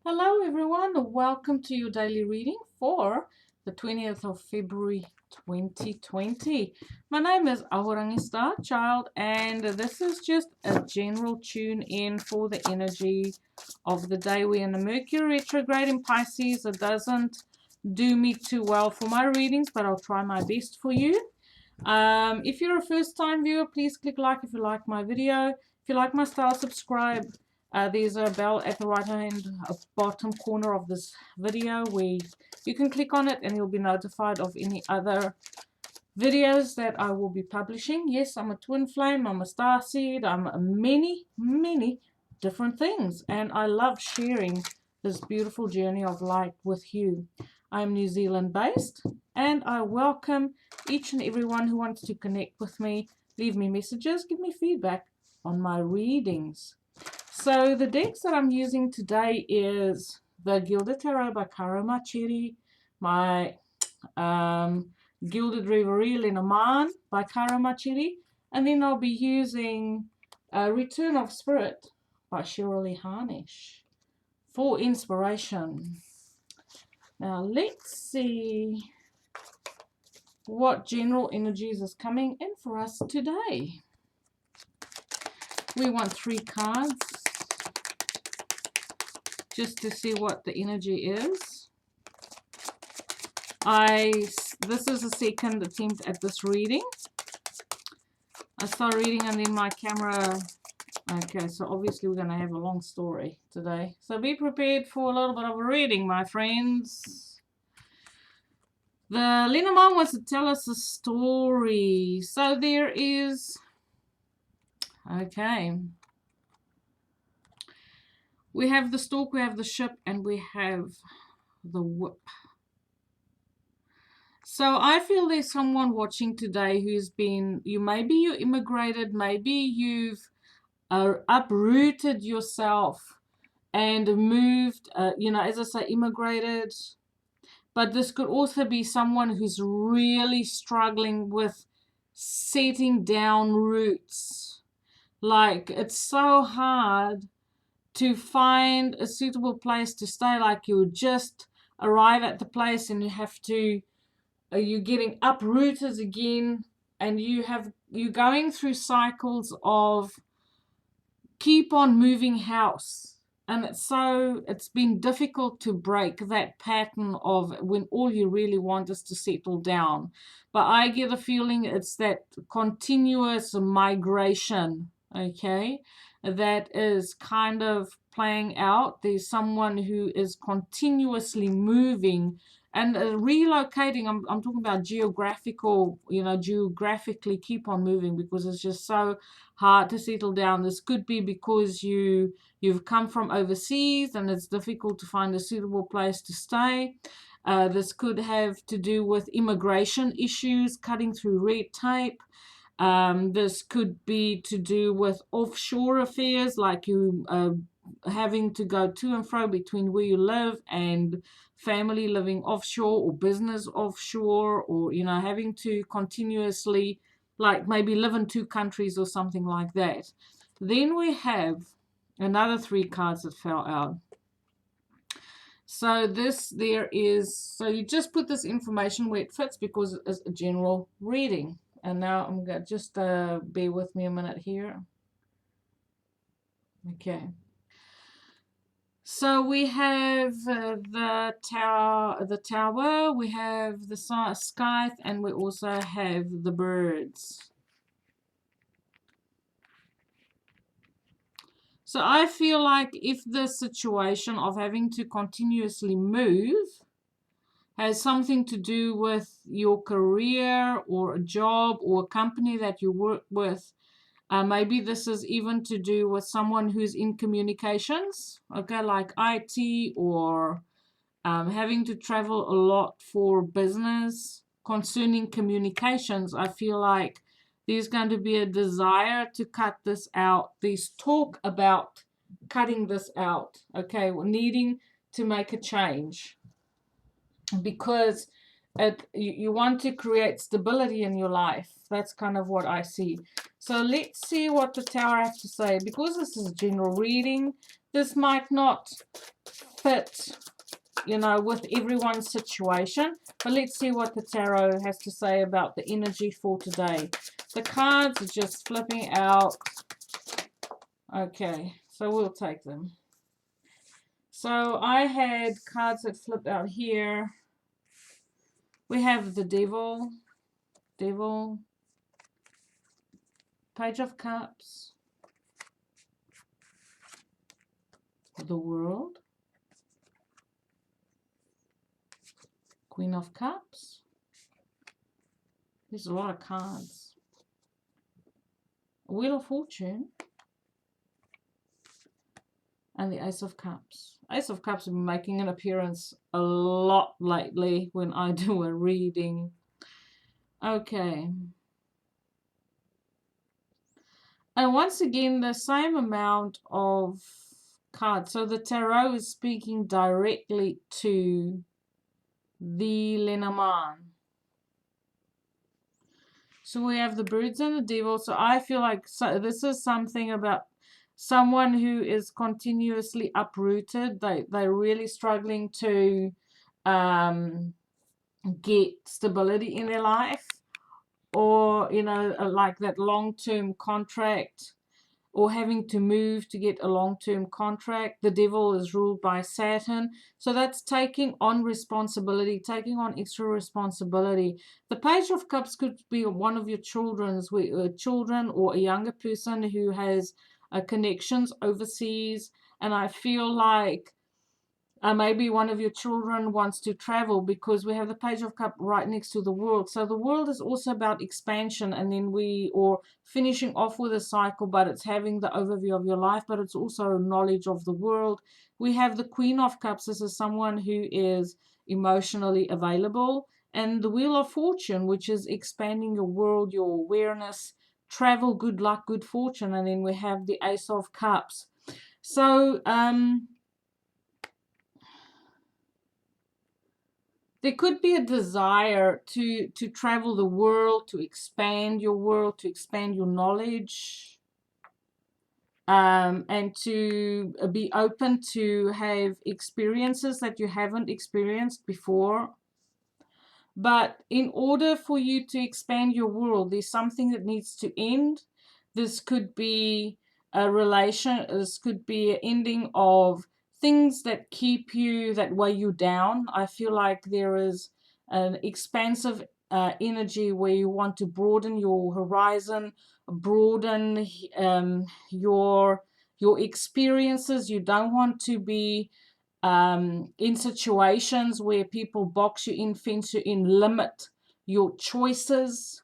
Hello everyone, welcome to your daily reading for the 20th of February 2020. My name is Ahorangi Starchild and this is just a general tune in for the energy of the day. We're in the Mercury retrograde in Pisces. It doesn't do me too well for my readings, but I'll try my best for you. If you're a first time viewer, please click like if you like my video. If you like my style, subscribe. There's a bell at the right hand bottom corner of this video where you can click on it and you'll be notified of any other videos that I will be publishing. Yes, I'm a twin flame, I'm a star seed, I'm many different things, and I love sharing this beautiful journey of light with you. I'm New Zealand based and I welcome each and everyone who wants to connect with me, leave me messages, give me feedback on my readings. So the decks that I'm using today is the Gilded Tarot by Karo Machiri, my Gilded Reverie Lenormand by Karo Machiri, and then I'll be using Return of Spirit by Shirley Harnish for inspiration. Now let's see what general energies is coming in for us today. We want 3 cards just to see what the energy is. This is the second attempt at this reading. I start reading and then my camera. Okay, so obviously we're going to have a long story today. So be prepared for a little bit of a reading, my friends. The Lenormand wants to tell us a story. So there is. Okay. We have the stork, we have the ship, and we have the whip. So I feel there's someone watching today who's been, maybe you immigrated, maybe you've uprooted yourself and moved, as I say, immigrated. But this could also be someone who's really struggling with setting down roots. Like, it's so hard to find a suitable place to stay. Like, you just arrive at the place and you have to, you're getting uprooted again, and you're going through cycles of keep on moving house, and it's been difficult to break that pattern of when all you really want is to settle down. But I get a feeling it's that continuous migration, okay, that is kind of playing out. There's someone who is continuously moving and relocating. I'm talking about geographically keep on moving, because it's just so hard to settle down. This could be because you've come from overseas and it's difficult to find a suitable place to stay. This could have to do with immigration issues, cutting through red tape. This could be to do with offshore affairs, like you having to go to and fro between where you live and family living offshore, or business offshore, or having to continuously, like, maybe live in 2 countries or something like that. Then we have another 3 cards that fell out. So so you just put this information where it fits, because it's a general reading. And now I'm going to just bear with me a minute here. Okay. So we have the tower, we have the scythe, and we also have the birds. So I feel like if the situation of having to continuously move has something to do with your career or a job or a company that you work with, maybe this is even to do with someone who's in communications, okay, like IT, or having to travel a lot for business concerning communications. I feel like there's going to be a desire to cut this out. There's talk about cutting this out, okay, needing to make a change, because you want to create stability in your life. That's kind of what I see. So let's see what the Tower has to say. Because this is a general reading, this might not fit, you know, with everyone's situation. But let's see what the Tarot has to say about the energy for today. The cards are just flipping out. Okay, so we'll take them. So I had cards that flipped out here. We have the Devil, Page of Cups, the World, Queen of Cups. There's a lot of cards. Wheel of Fortune, and the Ace of Cups. Ace of Cups have been making an appearance a lot lately when I do a reading. Okay. And once again, the same amount of cards. So the Tarot is speaking directly to the Lenormand. So we have the Birds and the Devil. So I feel like this is something about someone who is continuously uprooted. They're really struggling to get stability in their life, or, you know, like that long-term contract, or having to move to get a long-term contract. The Devil is ruled by Saturn. So that's taking on responsibility, taking on extra responsibility. The Page of Cups could be one of your children or a younger person who has connections overseas. And I feel like maybe one of your children wants to travel, because we have the Page of Cup right next to the World. So the World is also about expansion, and then or finishing off with a cycle, but it's having the overview of your life, but it's also knowledge of the world. We have the Queen of Cups. This is someone who is emotionally available. And the Wheel of Fortune, which is expanding your world, your awareness, travel, good luck, good fortune. And then we have the Ace of Cups. So, there could be a desire to travel the world, to expand your world, to expand your knowledge, and to be open to have experiences that you haven't experienced before. But in order for you to expand your world, there's something that needs to end. This could be a relation, this could be an ending of things that keep you, that weigh you down. I feel like there is an expansive energy where you want to broaden your horizon, broaden your experiences. You don't want to be in situations where people box you in, fence you in, limit your choices.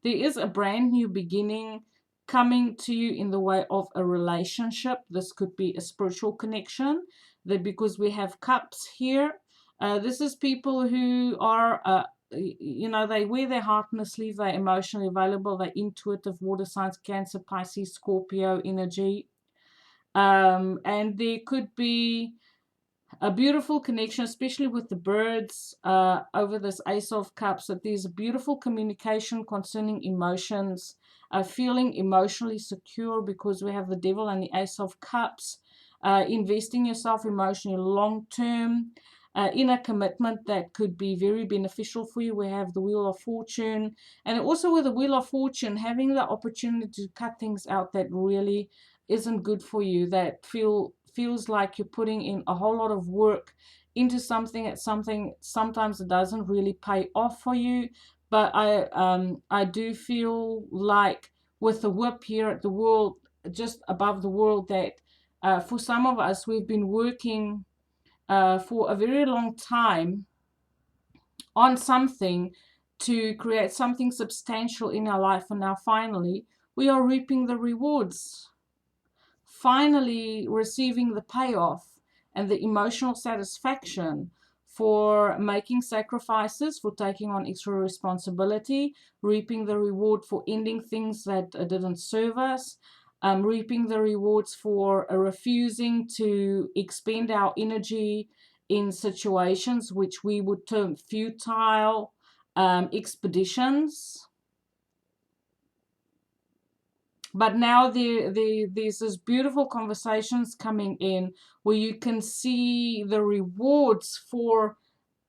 There is a brand new beginning coming to you in the way of a relationship. This could be a spiritual connection, because we have cups here. This is people who are, you know, they wear their heart on the sleeve. They're emotionally available. They're intuitive, water signs, Cancer, Pisces, Scorpio energy. And there could be a beautiful connection, especially with the birds over this Ace of Cups, that there's a beautiful communication concerning emotions, feeling emotionally secure, because we have the Devil and the Ace of Cups, investing yourself emotionally long term in a commitment that could be very beneficial for you. We have the Wheel of Fortune, and also with the Wheel of Fortune, having the opportunity to cut things out that really isn't good for you, that feels like you're putting in a whole lot of work into something sometimes it doesn't really pay off for you. But I do feel like with the whip here at the World, just above the World, that for some of us, we've been working for a very long time on something to create something substantial in our life, and now finally we are reaping the rewards, finally receiving the payoff and the emotional satisfaction for making sacrifices, for taking on extra responsibility, reaping the reward for ending things that didn't serve us, reaping the rewards for refusing to expend our energy in situations which we would term futile expeditions. But now there's this beautiful conversations coming in where you can see the rewards for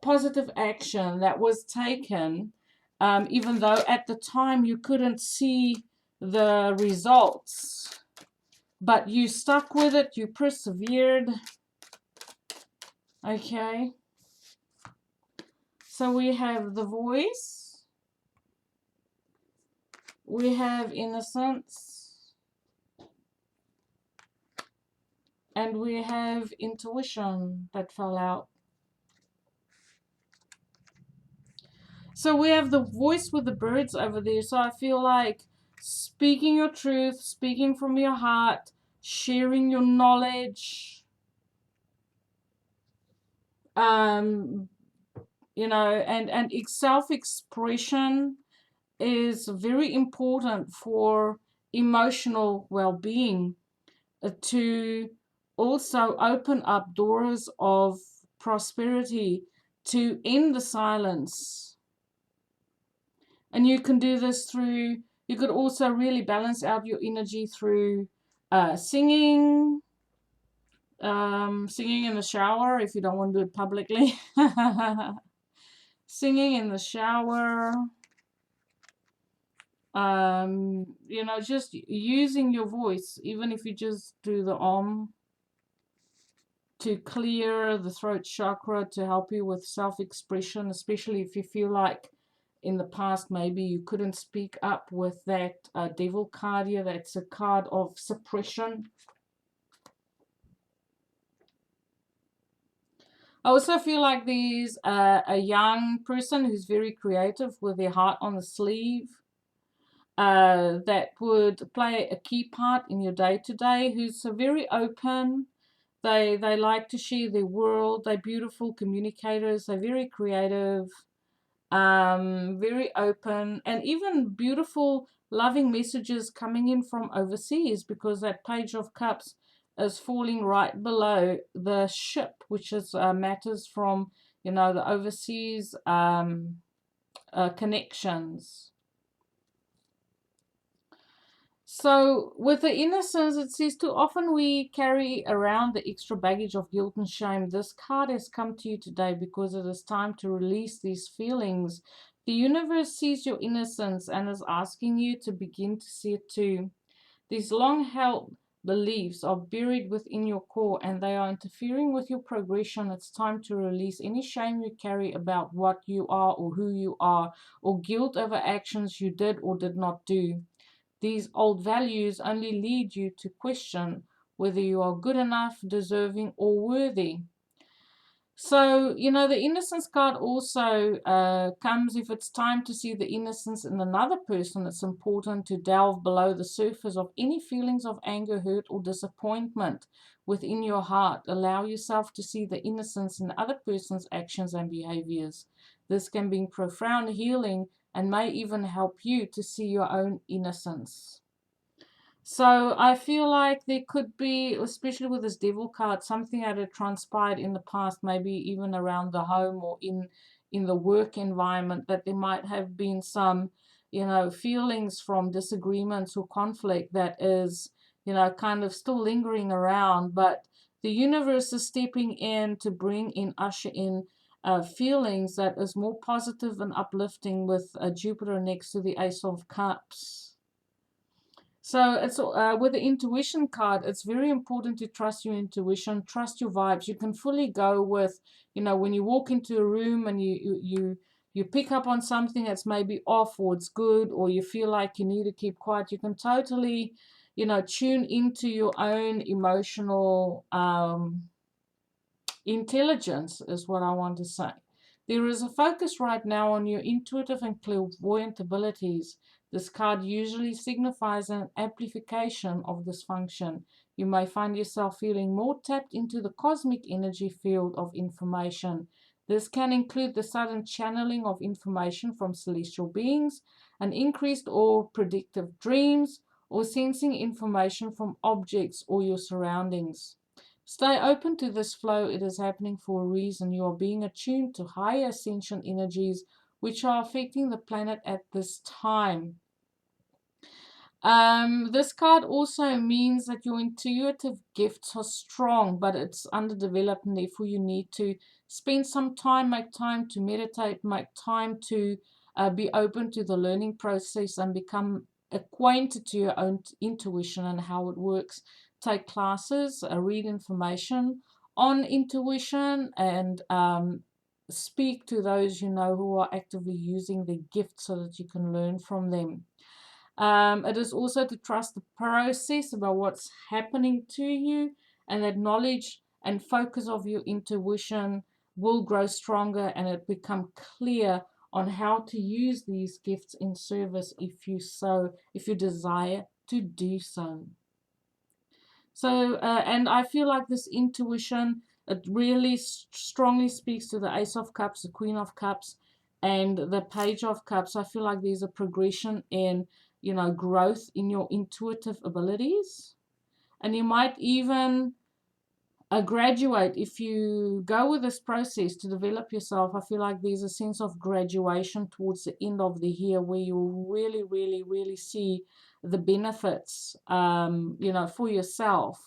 positive action that was taken, even though at the time you couldn't see the results. But you stuck with it, you persevered. Okay. So we have the voice, we have innocence, and we have intuition that fell out. So we have the voice with the birds over there. So I feel like speaking your truth, speaking from your heart, sharing your knowledge, you know, and self-expression is very important for emotional well-being, to also open up doors of prosperity, to end the silence. And you can do this through, you could also really balance out your energy through singing, singing in the shower if you don't want to do it publicly. Singing in the shower, you know, just using your voice, even if you just do the to clear the throat chakra, to help you with self-expression, especially if you feel like in the past maybe you couldn't speak up with that devil card here. That's a card of suppression. I also feel like there's a young person who's very creative with their heart on the sleeve, that would play a key part in your day-to-day, who's very open. They like to share their world. They're beautiful communicators. They're very creative, very open, and even beautiful, loving messages coming in from overseas, because that Page of Cups is falling right below the ship, which is matters from, you know, the overseas connections. So with the innocence, it says too often we carry around the extra baggage of guilt and shame. This card has come to you today because it is time to release these feelings. The universe sees your innocence and is asking you to begin to see it too. These long-held beliefs are buried within your core and they are interfering with your progression. It's time to release any shame you carry about what you are or who you are, or guilt over actions you did or did not do. These old values only lead you to question whether you are good enough, deserving, or worthy. So, you know, the innocence card also comes if it's time to see the innocence in another person. It's important to delve below the surface of any feelings of anger, hurt, or disappointment within your heart. Allow yourself to see the innocence in other person's actions and behaviors. This can bring profound healing and may even help you to see your own innocence. So I feel like there could be, especially with this devil card, something that had transpired in the past, maybe even around the home or in the work environment, that there might have been some, you know, feelings from disagreements or conflict that is, you know, kind of still lingering around. But the universe is stepping in to bring in, usher in feelings that is more positive and uplifting, with Jupiter next to the Ace of Cups. So it's with the intuition card, it's very important to trust your intuition, trust your vibes. You can fully go with, you know, when you walk into a room and you pick up on something that's maybe off, or it's good, or you feel like you need to keep quiet, you can totally, you know, tune into your own emotional intelligence, is what I want to say. There is a focus right now on your intuitive and clairvoyant abilities. This card usually signifies an amplification of this function. You may find yourself feeling more tapped into the cosmic energy field of information. This can include the sudden channeling of information from celestial beings, an increased or predictive dreams, or sensing information from objects or your surroundings. Stay open to this flow. It is happening for a reason. You are being attuned to higher ascension energies which are affecting the planet at this time. This card also means that your intuitive gifts are strong, but it's underdeveloped, and therefore you need to spend some time, make time to meditate, make time to be open to the learning process and become acquainted to your own intuition and how it works. Take classes, read information on intuition, and speak to those you know who are actively using their gifts so that you can learn from them. It is also to trust the process about what's happening to you, and that knowledge and focus of your intuition will grow stronger and it become clear on how to use these gifts in service if you desire to do so. So, and I feel like this intuition, it really strongly speaks to the Ace of Cups, the Queen of Cups, and the Page of Cups. I feel like there's a progression in, growth in your intuitive abilities. And you might even graduate if you go with this process to develop yourself. I feel like there's a sense of graduation towards the end of the year where you really, really, really see the benefits, for yourself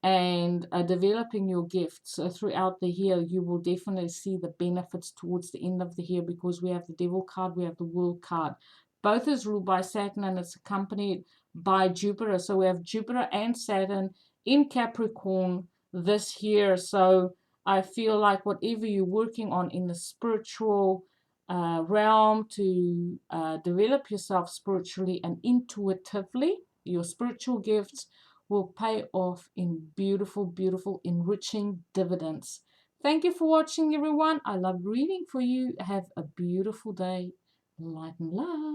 and developing your gifts throughout the year. You will definitely see the benefits towards the end of the year because we have the Devil card, we have the World card. Both is ruled by Saturn and it's accompanied by Jupiter. So we have Jupiter and Saturn in Capricorn this year. So I feel like whatever you're working on in the spiritual realm to develop yourself spiritually and intuitively, your spiritual gifts will pay off in beautiful, beautiful, enriching dividends. Thank you for watching, everyone. I love reading for you. Have a beautiful day. Light and love.